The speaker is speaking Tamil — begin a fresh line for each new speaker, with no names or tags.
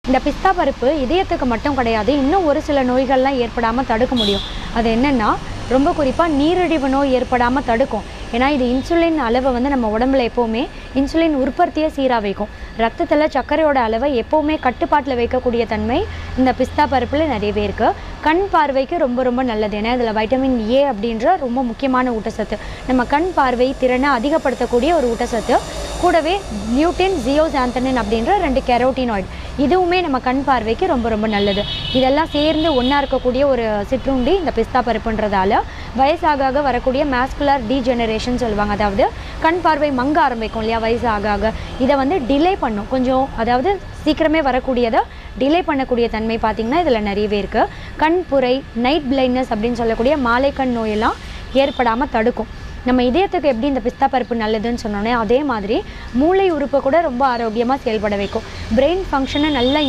இந்த பிஸ்தா பருப்பு இதயத்துக்கு மட்டும் கிடையாது, இன்னும் ஒரு சில நோய்கள்லாம் ஏற்படாமல் தடுக்க முடியும். அது என்னென்னா, ரொம்ப குறிப்பாக நீரிழிவு நோய் ஏற்படாமல் தடுக்கும். ஏன்னா இது இன்சுலின் அளவை வந்து நம்ம உடம்புல எப்போவுமே இன்சுலின் உற்பத்தியை சீராக வைக்கும். ரத்தத்தில் சர்க்கரையோட அளவை எப்போவுமே கட்டுப்பாட்டில் வைக்கக்கூடிய தன்மை இந்த பிஸ்தா பருப்பில் நிறையவே இருக்குது. கண் பார்வைக்கு ரொம்ப ரொம்ப நல்லது. ஏன்னா இதில் வைட்டமின் ஏ அப்படின்ற ரொம்ப முக்கியமான ஊட்டச்சத்து, நம்ம கண் பார்வை திறனை அதிகப்படுத்தக்கூடிய ஒரு ஊட்டச்சத்து. கூடவே லியூட்டின், ஜியோசாந்தனின் அப்படின்ற 2 கெரோட்டினாய்டு, இதுவுமே நம்ம கண் பார்வைக்கு ரொம்ப ரொம்ப நல்லது. இதெல்லாம் சேர்ந்து ஒன்றா இருக்கக்கூடிய ஒரு சிற்றுண்டி இந்த பிஸ்தா பருப்புன்றதால வயசாக வரக்கூடிய மேஸ்குலர் டீஜெனரேஷன் சொல்லுவாங்க. அதாவது கண் பார்வை மங்க ஆரம்பிக்கும் இல்லையா வயசாக, இதை வந்து டிலே பண்ணும் கொஞ்சம். அதாவது சீக்கிரமே வரக்கூடியதை டிலே பண்ணக்கூடிய தன்மை பார்த்திங்கன்னா இதில் நிறையவே இருக்குது. கண் புரை, நைட் பிளைண்ட்னஸ் அப்படின்னு சொல்லக்கூடிய மாலை கண் நோயெல்லாம் ஏற்படாமல் தடுக்கும். நம்ம இதயத்துக்கு எப்படி இந்த பிஸ்தா பருப்பு நல்லதுன்னு சொன்னோன்னே அதே மாதிரி மூளை உறுப்பை கூட ரொம்ப ஆரோக்கியமாக செயல்பட வைக்கும். பிரெயின் ஃபங்க்ஷனை நல்லா